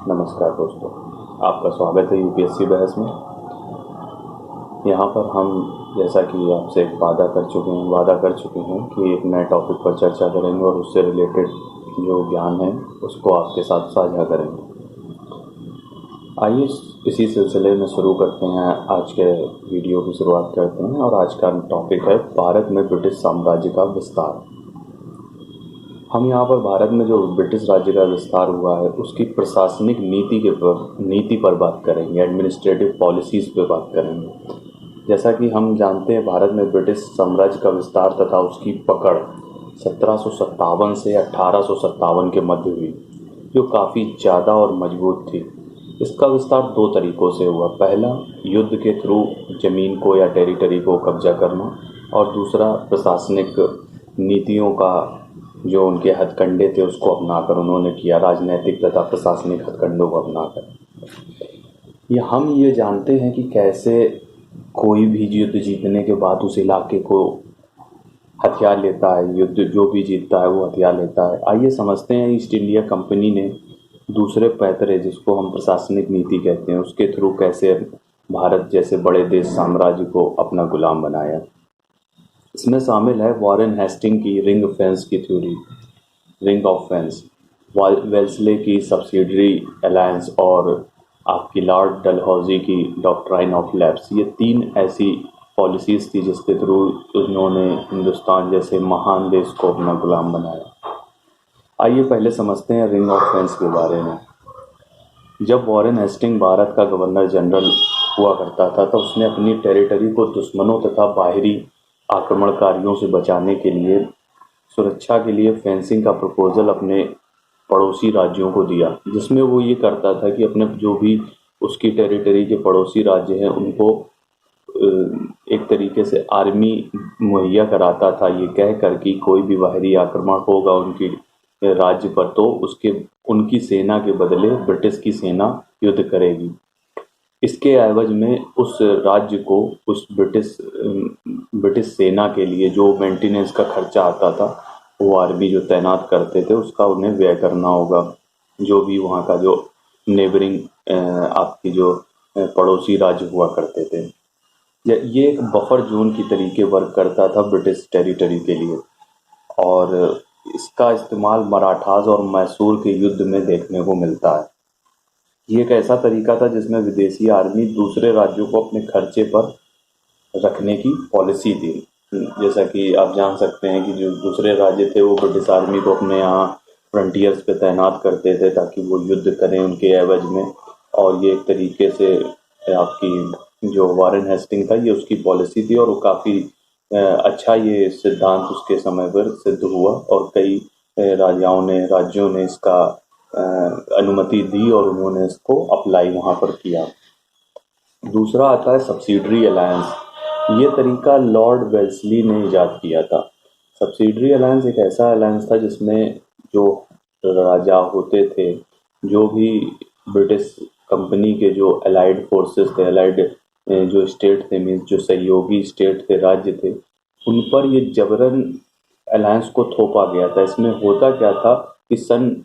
नमस्कार दोस्तों, आपका स्वागत है यूपीएससी बहस में। यहाँ पर हम जैसा कि आपसे वादा कर चुके हैं कि एक नए टॉपिक पर चर्चा करेंगे और उससे रिलेटेड जो ज्ञान है उसको आपके साथ साझा करेंगे। आइए इसी सिलसिले में शुरू करते हैं। आज के वीडियो की शुरुआत करते हैं और आज का टॉपिक है भारत में ब्रिटिश साम्राज्य का विस्तार। हम यहाँ पर भारत में जो ब्रिटिश राज्य का विस्तार हुआ है उसकी प्रशासनिक नीति पर बात करेंगे, एडमिनिस्ट्रेटिव पॉलिसीज़ पे बात करेंगे। जैसा कि हम जानते हैं, भारत में ब्रिटिश साम्राज्य का विस्तार तथा उसकी पकड़ 1757 से 1857 के मध्य हुई, जो काफ़ी ज़्यादा और मजबूत थी। इसका विस्तार दो तरीक़ों से हुआ। पहला, युद्ध के थ्रू ज़मीन को या टेरिटरी को कब्जा करना, और दूसरा प्रशासनिक नीतियों का जो उनके हथकंडे थे उसको अपनाकर उन्होंने किया, राजनीतिक तथा प्रशासनिक हथकंडों को अपनाकर। हम ये जानते हैं कि कैसे कोई भी युद्ध जीतने के बाद उस इलाके को हथियार लेता है। युद्ध जो भी जीतता है वो हथियार लेता है। आइए समझते हैं ईस्ट इंडिया कंपनी ने दूसरे पैतरे, जिसको हम प्रशासनिक नीति कहते हैं, उसके थ्रू कैसे भारत जैसे बड़े देश साम्राज्य को अपना गुलाम बनाया। इसमें शामिल है वॉरेन हेस्टिंग की रिंग फेंस की theory, ring of fence, Wellesley की सब्सिडरी अलायंस और आपकी लॉर्ड डलहौजी की डॉक्ट्राइन ऑफ लैप्स। ये तीन ऐसी पॉलिसीज़ थी जिसके थ्रू उन्होंने हिंदुस्तान जैसे महान देश को अपना गुलाम बनाया। आइए पहले समझते हैं रिंग ऑफ फेंस के बारे में। जब वॉरेन हेस्टिंग भारत का गवर्नर जनरल हुआ करता था तो उसने अपनी टेरिटरी को दुश्मनों तथा बाहरी आक्रमणकारियों से बचाने के लिए सुरक्षा के लिए फेंसिंग का प्रपोजल अपने पड़ोसी राज्यों को दिया, जिसमें वो ये करता था कि अपने जो भी उसकी टेरिटरी के पड़ोसी राज्य हैं उनको एक तरीके से आर्मी मुहैया कराता था, ये कह कर कि कोई भी बाहरी आक्रमण होगा उनकी राज्य पर तो उनकी सेना के बदले ब्रिटिश की सेना युद्ध करेगी। इसके एवज में उस राज्य को उस ब्रिटिश सेना के लिए जो मेंटेनेंस का खर्चा आता था वो आर्मी जो तैनात करते थे उसका उन्हें व्यय करना होगा। जो भी वहाँ का जो नेबरिंग आपकी जो पड़ोसी राज्य हुआ करते थे, ये एक बफर जोन की तरीके वर्क करता था ब्रिटिश टेरिटरी के लिए, और इसका इस्तेमाल मराठास और मैसूर के युद्ध में देखने को मिलता है। ये एक ऐसा तरीका था जिसमें विदेशी आर्मी दूसरे राज्यों को अपने खर्चे पर रखने की पॉलिसी थी। जैसा कि आप जान सकते हैं कि जो दूसरे राज्य थे वो ब्रिटिश आर्मी को अपने यहाँ फ्रंटियर्स पे तैनात करते थे ताकि वो युद्ध करें उनके एवज में, और ये एक तरीके से आपकी जो वॉरेन हेस्टिंग था ये उसकी पॉलिसी थी, और वो काफ़ी अच्छा ये सिद्धांत उसके समय पर सिद्ध हुआ और कई राज्यों ने इसका अनुमति दी और उन्होंने इसको अप्लाई वहाँ पर किया। दूसरा आता है सब्सिडरी अलायंस। ये तरीका लॉर्ड वेल्सली ने इजाद किया था। सब्सिडरी अलायंस एक ऐसा अलायंस था जिसमें जो राजा होते थे, जो भी ब्रिटिश कंपनी के जो अलाइड फोर्सेस थे, अलाइड जो स्टेट थे, मीन्स जो सहयोगी स्टेट थे, राज्य थे, उन पर ये जबरन अलायंस को थोपा गया था। इसमें होता क्या था कि सन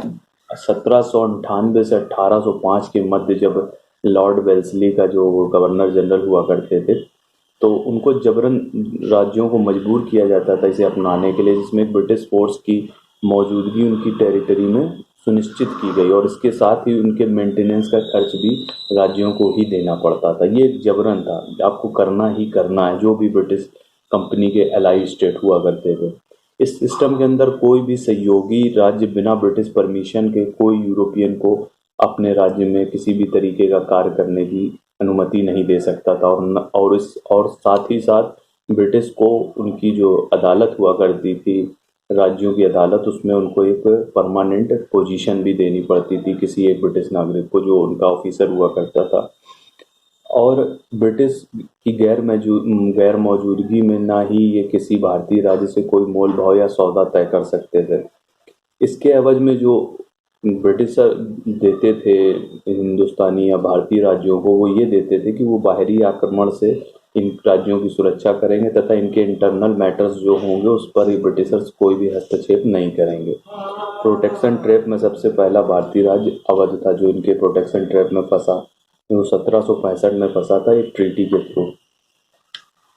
1798 से 1805 के मध्य जब लॉर्ड वेल्सली का जो गवर्नर जनरल हुआ करते थे तो उनको जबरन राज्यों को मजबूर किया जाता था इसे अपनाने के लिए, जिसमें ब्रिटिश फोर्स की मौजूदगी उनकी टेरिटरी में सुनिश्चित की गई, और इसके साथ ही उनके मेंटेनेंस का खर्च भी राज्यों को ही देना पड़ता था। ये जबरन था, आपको करना ही करना है, जो भी ब्रिटिश कंपनी के एलाई स्टेट हुआ करते थे। इस सिस्टम के अंदर कोई भी सहयोगी राज्य बिना ब्रिटिश परमिशन के कोई यूरोपियन को अपने राज्य में किसी भी तरीके का कार्य करने की अनुमति नहीं दे सकता था, और साथ ही साथ ब्रिटिश को उनकी जो अदालत हुआ करती थी, राज्यों की अदालत, उसमें उनको एक परमानेंट पोजीशन भी देनी पड़ती थी किसी एक ब्रिटिश नागरिक को जो उनका ऑफिसर हुआ करता था, और ब्रिटिश की गैर मौजूदगी में ना ही ये किसी भारतीय राज्य से कोई मोल भाव या सौदा तय कर सकते थे। इसके एवज में जो ब्रिटिशर देते थे हिंदुस्तानी या भारतीय राज्यों को, वो ये देते थे कि वो बाहरी आक्रमण से इन राज्यों की सुरक्षा करेंगे तथा इनके इंटरनल मैटर्स जो होंगे उस पर ब्रिटिशर्स कोई भी हस्तक्षेप नहीं करेंगे। प्रोटेक्शन ट्रैप में सबसे पहला भारतीय राज्य अवध था जो इनके प्रोटेक्शन ट्रैप में फंसा। वो 1765 में फंसा था एक ट्रीटी के थ्रू।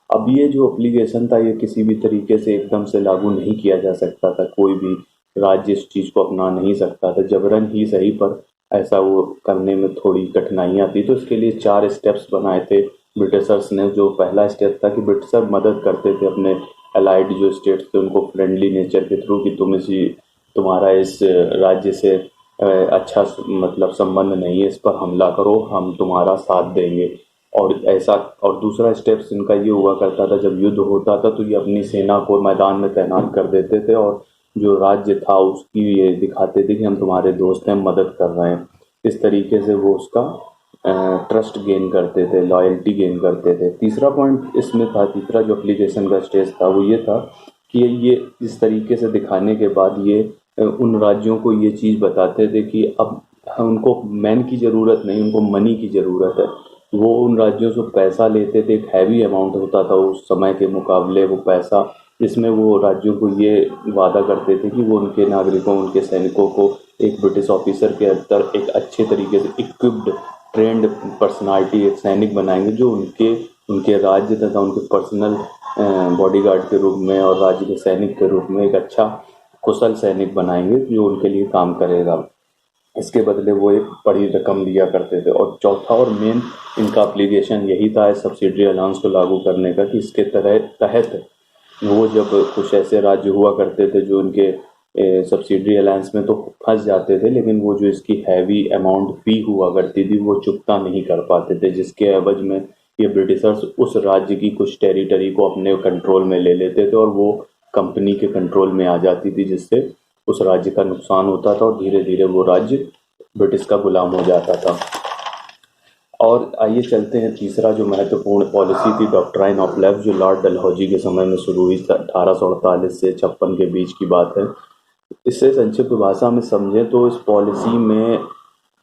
अब ये जो एप्लीकेशन था ये किसी भी तरीके से एकदम से लागू नहीं किया जा सकता था, कोई भी राज्य इस चीज़ को अपना नहीं सकता था, जबरन ही सही, पर ऐसा वो करने में थोड़ी कठिनाइयाँ थी। तो इसके लिए 4 स्टेप्स बनाए थे ब्रिटिशर्स ने। जो पहला स्टेप था कि ब्रिटिशर मदद करते थे अपने अलाइड जो स्टेट्स थे उनको फ्रेंडली नेचर के थ्रू कि तुम्हारा इस राज्य से अच्छा मतलब संबंध नहीं है, इस पर हमला करो, हम तुम्हारा साथ देंगे। और ऐसा, और दूसरा स्टेप्स इनका ये हुआ करता था जब युद्ध होता था तो ये अपनी सेना को मैदान में तैनात कर देते थे और जो राज्य था उसकी ये दिखाते थे कि हम तुम्हारे दोस्त हैं, मदद कर रहे हैं। इस तरीके से वो उसका ट्रस्ट गेन करते थे, लॉयल्टी गेन करते थे। तीसरा पॉइंट इसमें था, तीसरा जो एप्लीकेशन का स्टेज था वो ये था कि ये इस तरीके से दिखाने के बाद ये उन राज्यों को ये चीज़ बताते थे कि अब उनको मैन की ज़रूरत नहीं, उनको मनी की ज़रूरत है। वो उन राज्यों से पैसा लेते थे, एक हैवी अमाउंट होता था उस समय के मुकाबले वो पैसा, जिसमें वो राज्यों को ये वादा करते थे कि वो उनके नागरिकों, उनके सैनिकों को एक ब्रिटिश ऑफिसर के अंदर एक अच्छे तरीके से इक्विप्ड, ट्रेंड पर्सनालिटी, एक सैनिक बनाएंगे जो उनके राज्य तथा उनके पर्सनल बॉडीगार्ड के रूप में और राज्य के सैनिक के रूप में एक अच्छा कुशल सैनिक बनाएंगे जो उनके लिए काम करेगा। इसके बदले वो एक बड़ी रकम लिया करते थे। और चौथा और मेन इनका एप्लीकेशन यही था सब्सिडरी अलाउंस को लागू करने का कि इसके तहत वो जब कुछ ऐसे राज्य हुआ करते थे जो इनके सब्सिडरी अलायंस में तो फंस जाते थे, लेकिन वो जो इसकी हैवी अमाउंट फी हुआ करती थी वो चुकता नहीं कर पाते थे, जिसके एवज में ये ब्रिटिशर्स उस राज्य की कुछ टेरिटरी को अपने कंट्रोल में ले लेते थे और वो कंपनी के कंट्रोल में आ जाती थी, जिससे उस राज्य का नुकसान होता था और धीरे धीरे वो राज्य ब्रिटिश का गुलाम हो जाता था। और आइए चलते हैं तीसरा जो महत्वपूर्ण पॉलिसी थी, डॉक्ट्राइन ऑफ लैप्स, जो लॉर्ड डलहौजी के समय में शुरू हुई 1848 से 56 के बीच की बात है। इससे संक्षिप्त भाषा में समझें तो इस पॉलिसी में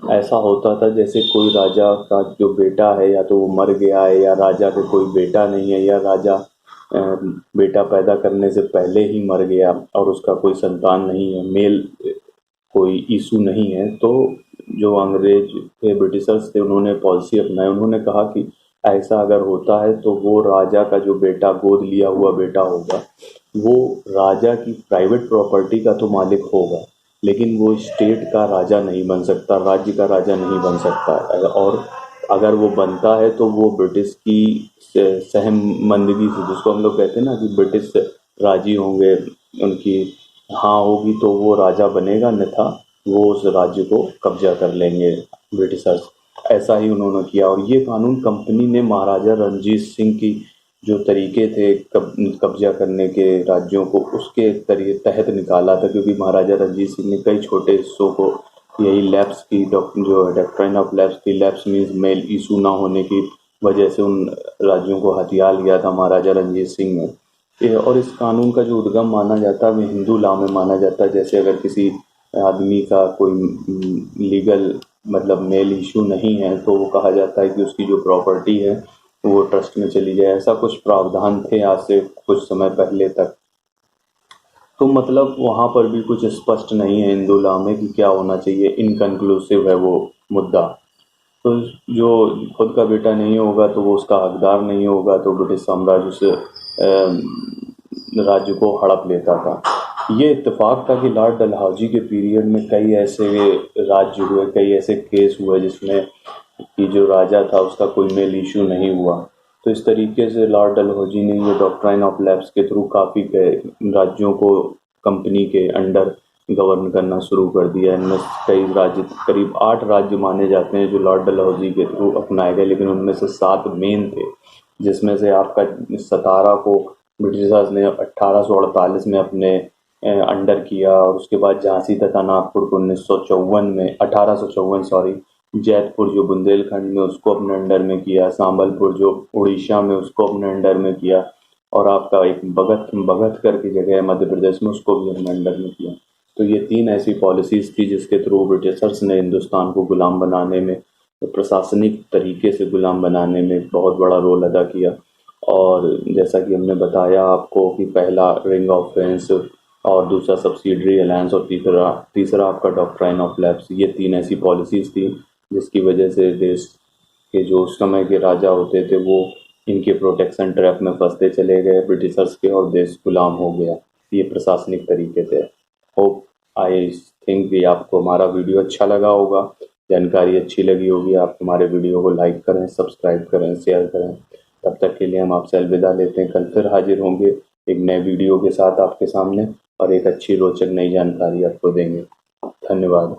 ऐसा होता था जैसे कोई राजा का जो बेटा है या तो वो मर गया है या राजा का कोई बेटा नहीं है या राजा बेटा पैदा करने से पहले ही मर गया और उसका कोई संतान नहीं है, मेल कोई इशू नहीं है, तो जो अंग्रेज थे, ब्रिटिशर्स थे, उन्होंने पॉलिसी अपनाई। उन्होंने कहा कि ऐसा अगर होता है तो वो राजा का जो बेटा, गोद लिया हुआ बेटा होगा, वो राजा की प्राइवेट प्रॉपर्टी का तो मालिक होगा, लेकिन वो स्टेट का राजा नहीं बन सकता, राज्य का राजा नहीं बन सकता। और अगर वो बनता है तो वो ब्रिटिश की सहमंदगी से, जिसको हम लोग कहते हैं ना कि ब्रिटिश राजी होंगे, उनकी हाँ होगी तो वो राजा बनेगा, अन्यथा वो उस राज्य को कब्जा कर लेंगे ब्रिटिशर्स। ऐसा ही उन्होंने किया और ये कानून कंपनी ने महाराजा रणजीत सिंह की जो तरीके थे कब्जा करने के राज्यों को, उसके तहत निकाला था, क्योंकि महाराजा रणजीत सिंह ने कई छोटे हिस्सों को यही लैप्स की जो डॉक्ट्राइन ऑफ लैप्स की, लैप्स मीन्स मेल इशू ना होने की वजह से उन राज्यों को हथिया लिया था महाराजा रणजीत सिंह ने। और इस कानून का जो उद्गम माना जाता है वो हिंदू लॉ में माना जाता है। जैसे अगर किसी आदमी का कोई लीगल मतलब मेल इशू नहीं है तो वो कहा जाता है कि उसकी जो प्रॉपर्टी है वो ट्रस्ट में चली जाए। ऐसा कुछ प्रावधान थे आज से कुछ समय पहले तक। तो मतलब वहाँ पर भी कुछ स्पष्ट नहीं है हिंदू लॉ में कि क्या होना चाहिए, इनकन्क्लूसिव है वो मुद्दा। तो जो खुद का बेटा नहीं होगा तो वो उसका हकदार नहीं होगा, तो ब्रिटिश साम्राज्य उस राज्य को हड़प लेता था। ये इत्तेफाक था कि लॉर्ड डलहौजी के पीरियड में कई ऐसे राज्य हुए, कई ऐसे केस हुए जिसमें कि जो राजा था उसका कोई मेल इशू नहीं हुआ। तो इस तरीके से लॉर्ड डलहौजी ने ये डॉक्ट्राइन ऑफ लैप्स के थ्रू काफ़ी राज्यों को कंपनी के अंडर गवर्न करना शुरू कर दिया। इनमें कई राज्य, करीब 8 राज्य माने जाते हैं जो लॉर्ड डलहौजी के थ्रू अपनाए गए, लेकिन उनमें से 7 मेन थे, जिसमें से आपका सतारा को ब्रिटिशर्स ने 1848 में अपने अंडर किया और उसके बाद झांसी तथा नागपुर को 1854 सॉरी, जैतपुर जो बुंदेलखंड में उसको अपने अंडर में किया, सांबलपुर जो उड़ीसा में उसको अपने अंडर में किया, और आपका एक बगत करके जगह है मध्य प्रदेश में, उसको भी अपने अंडर में किया। तो ये 3 ऐसी पॉलिसीज़ थी जिसके थ्रू ब्रिटिशर्स ने हिंदुस्तान को गुलाम बनाने में, प्रशासनिक तरीके से गुलाम बनाने में बहुत बड़ा रोल अदा किया। और जैसा कि हमने बताया आपको कि पहला रिंग ऑफ फेंस और दूसरा सब्सिडरी अलायंस, और तीसरा आपका डॉक्ट्राइन ऑफ लैप्स। ये 3 ऐसी पॉलिसीज़ थी जिसकी वजह से देश के जो उस समय के राजा होते थे वो इनके प्रोटेक्शन ट्रैप में फंसते चले गए ब्रिटिशर्स के, और देश गुलाम हो गया। ये प्रशासनिक तरीके से। होप आई थिंक कि आपको हमारा वीडियो अच्छा लगा होगा, जानकारी अच्छी लगी होगी। आप हमारे वीडियो को लाइक करें, सब्सक्राइब करें, शेयर करें। तब तक के लिए हम आपसे अलविदा लेते हैं। कल फिर हाजिर होंगे एक नए वीडियो के साथ आपके सामने, और एक अच्छी रोचक नई जानकारी आपको देंगे। धन्यवाद।